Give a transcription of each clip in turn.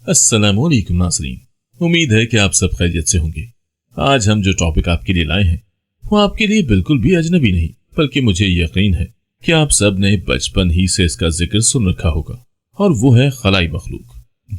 अस्सलाम वालेकुम नाज़रीन, उम्मीद है कि आप सब खैरियत से होंगे। आज हम जो टॉपिक आपके लिए लाए हैं वो आपके लिए बिल्कुल भी अजनबी नहीं, बल्कि मुझे यकीन है कि आप सब ने बचपन ही से इसका जिक्र सुन रखा होगा, और वो है खलाई मखलूक।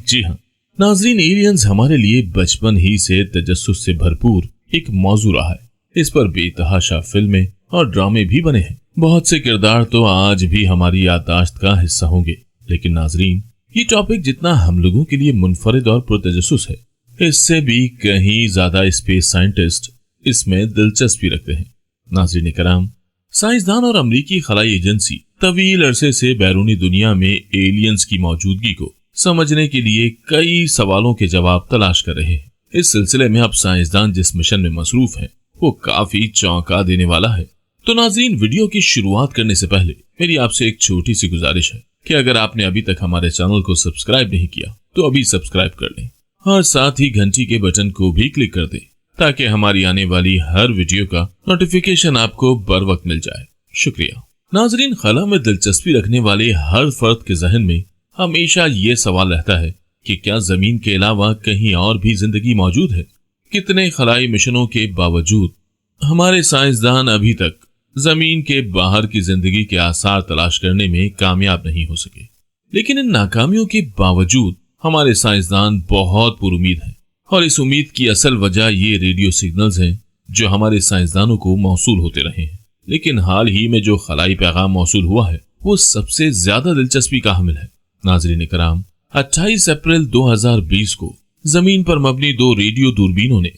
जी हाँ नाज़रीन, एलियंस हमारे लिए बचपन ही से तजस्सुस से भरपूर एक मौजू रहा है। इस पर बेतहाशा फिल्में और ड्रामे भी बने हैं। बहुत से किरदार तो आज भी हमारी याददाश्त का हिस्सा होंगे। लेकिन नाज़रीन, ये टॉपिक जितना हम लोगों के लिए मुनफरिद और पुरतजस्सुस है, इससे भी कहीं ज्यादा स्पेस साइंटिस्ट इसमें दिलचस्पी रखते हैं। नाज़रीन कराम, साइंसदान और अमरीकी खलाई एजेंसी तवील अरसे से बैरूनी दुनिया में एलियंस की मौजूदगी को समझने के लिए कई सवालों के जवाब तलाश कर रहे हैं। इस सिलसिले में अब साइंसदान जिस मिशन में मसरूफ हैं वो काफी चौंका देने वाला है। तो नाज़रीन, वीडियो की शुरुआत करने से पहले मेरी आपसे एक छोटी सी गुजारिश है कि अगर आपने अभी तक हमारे चैनल को सब्सक्राइब नहीं किया तो अभी सब्सक्राइब कर लें और साथ ही घंटी के बटन को भी क्लिक कर दें ताकि हमारी आने वाली हर वीडियो का नोटिफिकेशन आपको बर वक्त मिल जाए। शुक्रिया। नाज़रीन, खला में दिलचस्पी रखने वाले हर फर्द के जहन में हमेशा ये सवाल रहता है कि क्या जमीन के अलावा कहीं और भी जिंदगी मौजूद है। कितने खलाई मिशनों के बावजूद हमारे साइंसदान अभी तक जमीन के बाहर की जिंदगी के आसार तलाश करने में कामयाब नहीं हो सके। लेकिन इन नाकामियों के बावजूद हमारे साइंसदान बहुत पुरुमीद हैं, और इस उम्मीद की असल वजह ये रेडियो सिग्नल्स हैं जो हमारे साइंसदानों को मौसूल होते रहे हैं। लेकिन हाल ही में जो खलाई पैगाम मौसूल हुआ है वो सबसे ज्यादा दिलचस्पी का हामिल है। नाज़रीन कराम, 28 अप्रैल 2020 को जमीन पर मबनी 2 रेडियो दूरबीनों ने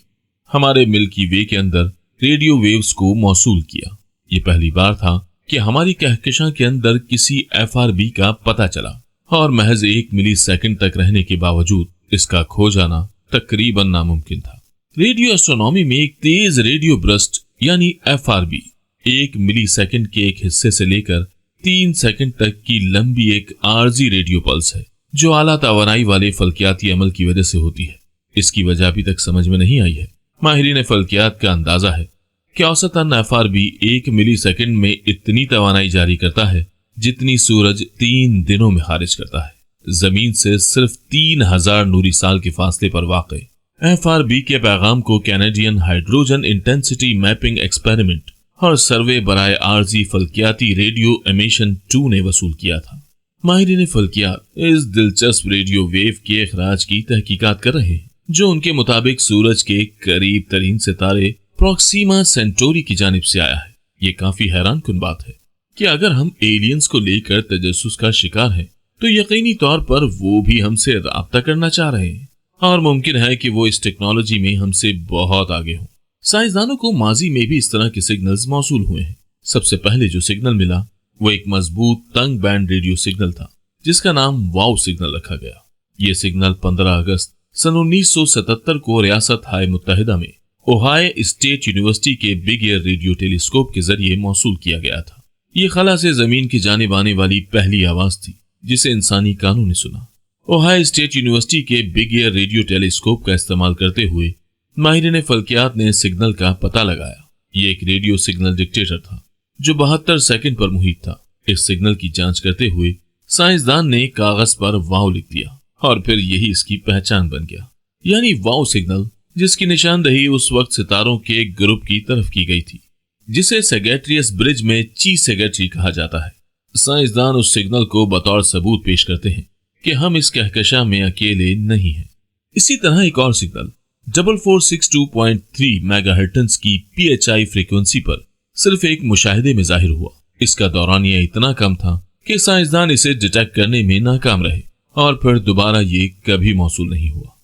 हमारे मिल्की वे के अंदर रेडियो वेव्स को मौसूल किया। ये पहली बार था कि हमारी कहकशां के अंदर किसी FRB का पता चला, और महज 1 मिली सेकंड तक रहने के बावजूद इसका खो जाना तकरीबन नामुमकिन था। रेडियो एस्ट्रोनॉमी में एक तेज रेडियो ब्रस्ट यानी FRB 1 मिली सेकंड के एक हिस्से से लेकर 3 सेकंड तक की लंबी एक आरजी रेडियो पल्स है जो आला तवानाई वाले फल्कियाती अमल की वजह से होती है। इसकी वजह अभी तक समझ में नहीं आई है। माहिरीन फल्कियात का अंदाजा है कि औसतन FRB 1 मिली सेकंड में इतनी तवानाई जारी करता है जितनी सूरज 3 दिनों में खारिज करता है। जमीन से सिर्फ 3000 नूरी साल के फासले पर वाक़े FRB के पैगाम को Canadian hydrogen intensity mapping experiment और सर्वे बराए आरजी फल्कियाती रेडियो एमिशन 2 ने वसूल किया था। माहिरीन फल्कियात इस दिलचस्प रेडियो वेव के इखराज की तहकीकात कर रहे हैं जो उनके मुताबिक सूरज के करीब तरीन सितारे प्रोक्सीमा सेंटोरी की जानिब से आया है। ये काफी हैरान कुन बात है कि अगर हम एलियंस को लेकर तजस्सुस का शिकार हैं तो यकीनी तौर पर वो भी हमसे राब्ता करना चाह रहे हैं, और मुमकिन है कि वो इस टेक्नोलॉजी में हमसे बहुत आगे हों। साइंसदानों को माजी में भी इस तरह के सिग्नल्स मौसूल हुए हैं। सबसे पहले जो सिग्नल मिला वो एक मजबूत तंग बैंड रेडियो सिग्नल था जिसका नाम वाव सिग्नल रखा गया। ये सिग्नल 15 अगस्त सन 1977 को रियासत हाय मुत्तहिदा में ओहायो स्टेट यूनिवर्सिटी के बिग एयर रेडियो टेलीस्कोप के जरिए मौसूल किया गया था। ये खला से जमीन की जानिब आने वाली पहली आवाज थी जिसे इंसानी कानों ने सुना। ओहायो स्टेट यूनिवर्सिटी के बिग एयर रेडियो टेलीस्कोप का इस्तेमाल करते हुए माहिरीन फल्कियात ने सिग्नल का पता लगाया। ये एक रेडियो सिग्नल डिक्टेटर था जो 72 सेकंड पर मुहित था। इस सिग्नल की जांच करते हुए साइंसदान ने कागज पर वाव लिख दिया और फिर यही इसकी पहचान बन गया, यानी वाव सिग्नल, जिसकी निशानदही उस वक्त सितारों के एक ग्रुप की तरफ की गई थी जिसे सेगेट्रियस ब्रिज में ची सेगेट्री कहा जाता है। साइंसदान उस सिग्नल को बतौर सबूत पेश करते हैं कि हम इस कहकशां में अकेले नहीं हैं। इसी तरह एक और सिग्नल 4462.3 मेगाहर्ट्ज की PHI फ्रीक्वेंसी पर सिर्फ एक मुशाहिदे में जाहिर हुआ। इसका दौरानिया इतना कम था कि साइंसदान इसे डिटेक्ट करने में नाकाम रहे और फिर दोबारा ये कभी मौसूल नहीं हुआ।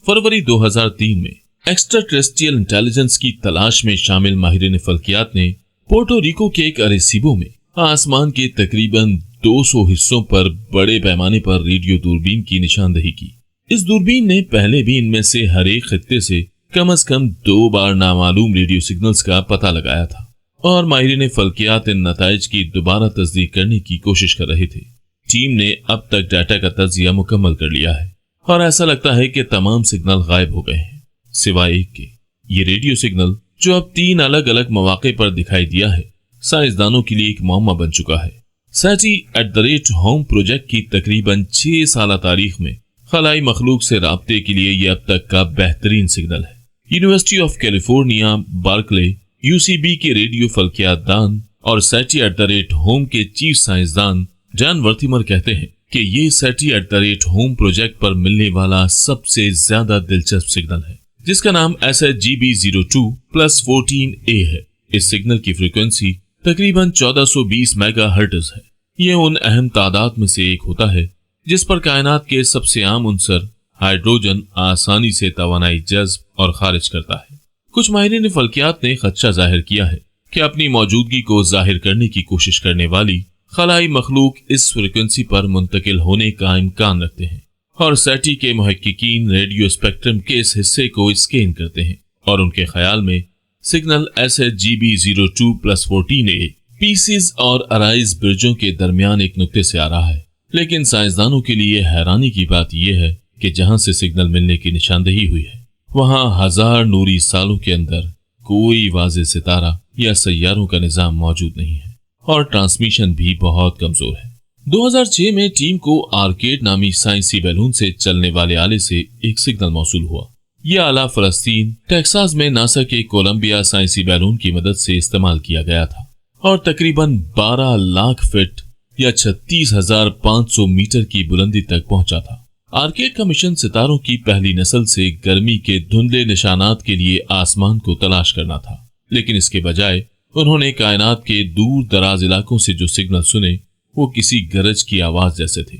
फरवरी 2003 में एक्स्ट्रा टेरेस्ट्रियल इंटेलिजेंस की तलाश में शामिल माहिरीन फल्कियात ने पोर्टो रिको के एक अरेसीबो में आसमान के तकरीबन 200 हिस्सों पर बड़े पैमाने पर रेडियो दूरबीन की निशानदही की। इस दूरबीन ने पहले भी इनमें से हर एक खित्ते से कम 2 बार नामालूम रेडियो सिग्नल्स का पता लगाया था, और माहिरीन फल्कियात इन नताइज की दोबारा तस्दीक करने की कोशिश कर रहे थे। टीम ने अब तक डाटा का तज्जिया मुकम्मल कर लिया है और ऐसा लगता है कि तमाम सिग्नल गायब हो गए हैं सिवाय एक के। ये रेडियो सिग्नल जो अब 3 अलग अलग मौके पर दिखाई दिया है साइंसदानों के लिए एक मौमा बन चुका है। SETI @home प्रोजेक्ट की तकरीबन 6 साल तारीख में خلائی مخلوق سے رابطے کے لیے یہ اب تک کا بہترین سگنل ہے۔ University of California Barclay UCB کے ریڈیو فلکیات دان اور SETI@home کے چیف سائنسدان جان ورتھیمر کہتے ہیں کہ یہ SETI@home پروجیکٹ پر ملنے والا سب سے زیادہ دلچسپ سگنل ہے، جس کا نام SHGB02+14A ہے۔ اس سگنل کی فریکوینسی تقریباً 1420 میگا ہرٹز ہے۔ یہ ان اہم تعداد میں سے ایک ہوتا ہے جس پر کائنات کے سب سے عام عنصر ہائیڈروجن آسانی سے توانائی جذب اور خارج کرتا ہے۔ کچھ ماہرین فلکیات نے خدشہ ظاہر کیا ہے کہ اپنی موجودگی کو ظاہر کرنے کی کوشش کرنے والی خلائی مخلوق اس فریکوینسی پر منتقل ہونے کا امکان رکھتے ہیں، اور SETI کے محققین ریڈیو اسپیکٹرم کے اس حصے کو اسکین کرتے ہیں، اور ان کے خیال میں سگنل SHGB02+14A پیسز اور ارائز برجوں کے درمیان ایک نقطے سے آ رہا ہے۔ لیکن سائنسدانوں کے لیے حیرانی کی بات یہ ہے کہ جہاں سے سگنل ملنے کی نشاندہی ہوئی ہے وہاں 1000 نوری سالوں کے اندر کوئی واضح ستارہ یا سیاروں کا نظام موجود نہیں ہے، اور ٹرانسمیشن بھی بہت کمزور ہے۔ 2006 میں ٹیم کو آرکیڈ نامی سائنسی بیلون سے چلنے والے آلے سے ایک سگنل موصول ہوا۔ یہ آلہ فلسطین ٹیکساس میں ناسا کے کولمبیا سائنسی بیلون کی مدد سے استعمال کیا گیا تھا، اور تقریباً 12 لاکھ فٹ یا 36,500 میٹر کی بلندی تک پہنچا تھا۔ آرکیڈ کا مشن ستاروں کی پہلی نسل سے گرمی کے دھندلے نشانات کے لیے آسمان کو تلاش کرنا تھا، لیکن اس کے بجائے انہوں نے کائنات کے دور دراز علاقوں سے جو سگنل سنے وہ کسی گرج کی آواز جیسے تھے۔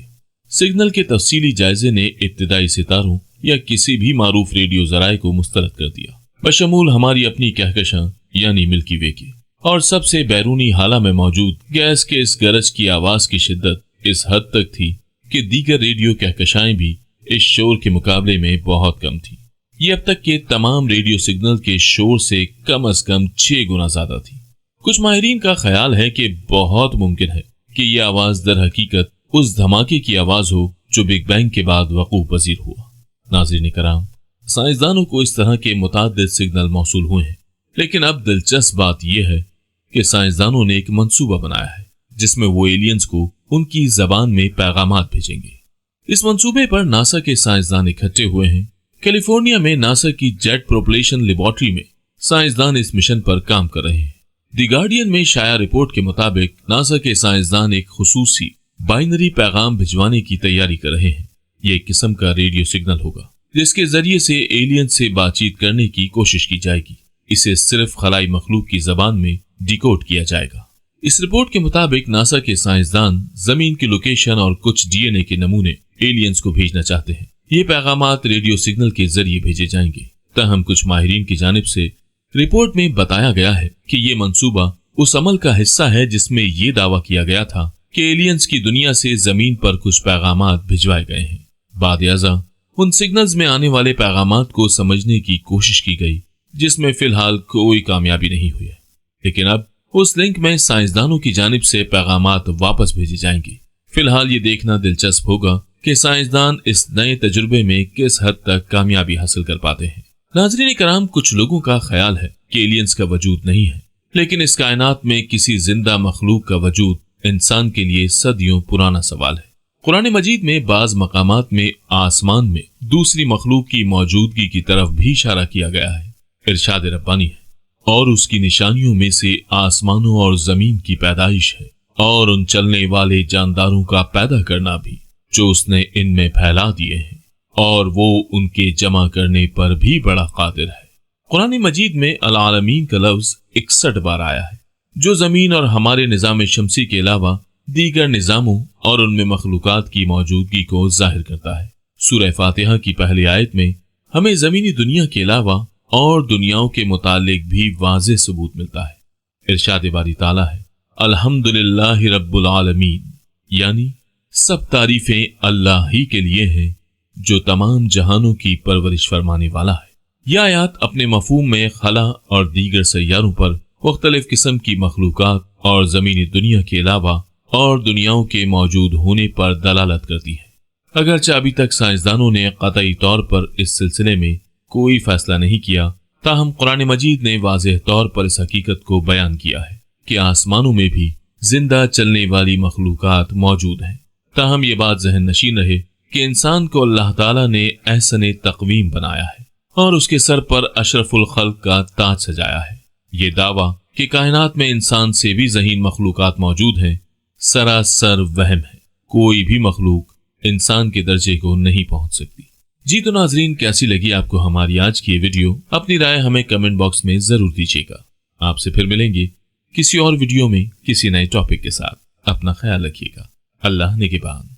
سگنل کے تفصیلی جائزے نے ابتدائی ستاروں یا کسی بھی معروف ریڈیو ذرائع کو مسترد کر دیا، بشمول ہماری اپنی کہکشاں یعنی ملکی وے کی، اور سب سے بیرونی حالہ میں موجود گیس کے اس گرج کی آواز کی شدت اس حد تک تھی کہ دیگر ریڈیو کہکشائیں بھی اس شور کے مقابلے میں بہت کم تھی۔ یہ اب تک کے تمام ریڈیو سگنل کے شور سے کم از کم 6 گنا زیادہ تھی۔ کچھ ماہرین کا خیال ہے کہ بہت ممکن ہے کہ یہ آواز در حقیقت اس دھماکے کی آواز ہو جو بگ بینگ کے بعد وقوع پذیر ہوا۔ ناظرین کرام، سائنسدانوں کو اس طرح کے متعدد سگنل موصول ہوئے ہیں، لیکن اب دلچسپ بات یہ ہے کہ سائنسدانوں نے ایک منصوبہ بنایا ہے جس میں وہ ایلینز کو ان کی زبان میں پیغامات بھیجیں گے۔ اس منصوبے پر ناسا کے سائنسدان اکٹھے ہوئے ہیں۔ کیلیفورنیا میں ناسا کی جیٹ پروپلشن لیبارٹری میں سائنسدان اس مشن پر کام کر رہے ہیں۔ دی گارڈین میں شائع رپورٹ کے مطابق ناسا کے سائنسدان ایک خصوصی بائنری پیغام بھجوانے کی تیاری کر رہے ہیں۔ یہ ایک قسم کا ریڈیو سگنل ہوگا جس کے ذریعے سے ایلین سے بات چیت کرنے کی کوشش کی جائے گی۔ اسے صرف خلائی مخلوق کی زبان میں ڈیکوڈ کیا جائے گا۔ اس رپورٹ کے مطابق ناسا کے سائنسدان زمین کی لوکیشن اور کچھ DNA کے نمونے ایلینز کو بھیجنا چاہتے ہیں۔ یہ پیغامات ریڈیو سگنل کے ذریعے بھیجے جائیں گے۔ تاہم کچھ ماہرین کی جانب سے رپورٹ میں بتایا گیا ہے کہ یہ منصوبہ اس عمل کا حصہ ہے جس میں یہ دعویٰ کیا گیا تھا کہ ایلینز کی دنیا سے زمین پر کچھ پیغامات بھجوائے گئے ہیں۔ بعد ازاں ان سگنلز میں آنے والے پیغامات کو سمجھنے کی کوشش کی گئی جس میں فی الحال کوئی کامیابی نہیں ہوئی ہے، لیکن اب اس لنک میں سائنسدانوں کی جانب سے پیغامات واپس بھیجے جائیں گے۔ فی الحال یہ دیکھنا دلچسپ ہوگا کہ سائنسدان اس نئے تجربے میں کس حد تک کامیابی حاصل کر پاتے ہیں۔ ناظرین کرام، کچھ لوگوں کا خیال ہے کہ ایلینز کا وجود نہیں ہے، لیکن اس کائنات میں کسی زندہ مخلوق کا وجود انسان کے لیے صدیوں پرانا سوال ہے۔ قرآن مجید میں بعض مقامات میں آسمان میں دوسری مخلوق کی موجودگی کی طرف بھی اشارہ کیا گیا ہے۔ ارشاد ربانی ہے، اور اس کی نشانیوں میں سے آسمانوں اور زمین کی پیدائش ہے، اور ان چلنے والے جانداروں کا پیدا کرنا بھی جو اس نے ان میں پھیلا دیے ہیں، اور وہ ان کے جمع کرنے پر بھی بڑا قادر ہے۔ قرآن مجید میں العالمین کا لفظ 61 بار آیا ہے، جو زمین اور ہمارے نظام شمسی کے علاوہ دیگر نظاموں اور ان میں مخلوقات کی موجودگی کو ظاہر کرتا ہے۔ سورہ فاتحہ کی پہلی آیت میں ہمیں زمینی دنیا کے علاوہ اور دنیاوں کے متعلق بھی واضح ثبوت ملتا ہے۔ ارشاد باری تعالیٰ ہے، الحمدللہ رب العالمین، یعنی سب تعریفیں اللہ ہی کے لیے ہیں جو تمام جہانوں کی پرورش فرمانے والا ہے۔ یہ آیات اپنے مفہوم میں خلا اور دیگر سیاروں پر مختلف قسم کی مخلوقات اور زمینی دنیا کے علاوہ اور دنیاؤں کے موجود ہونے پر دلالت کرتی ہے۔ اگرچہ ابھی تک سائنسدانوں نے قطعی طور پر اس سلسلے میں کوئی فیصلہ نہیں کیا، تاہم قرآن مجید نے واضح طور پر اس حقیقت کو بیان کیا ہے کہ آسمانوں میں بھی زندہ چلنے والی مخلوقات موجود ہیں۔ تاہم یہ بات ذہن نشین رہے कि इंसान को अल्लाह ताला ने एहसन तकवीम बनाया है और उसके सर पर अशरफुल खल्क का ताज सजाया है। ये दावा कि कायनात में इंसान से भी ज़हीन मखलूकात मौजूद हैं सरासर वहम है। कोई भी मखलूक इंसान के दर्जे को नहीं पहुंच सकती। जी तो नाजरीन, कैसी लगी आपको हमारी आज की ये वीडियो? अपनी राय हमें कमेंट बॉक्स में जरूर दीजिएगा। आपसे फिर मिलेंगे किसी और वीडियो में किसी नए टॉपिक के साथ। अपना ख्याल रखिएगा। अल्लाह निगहबान।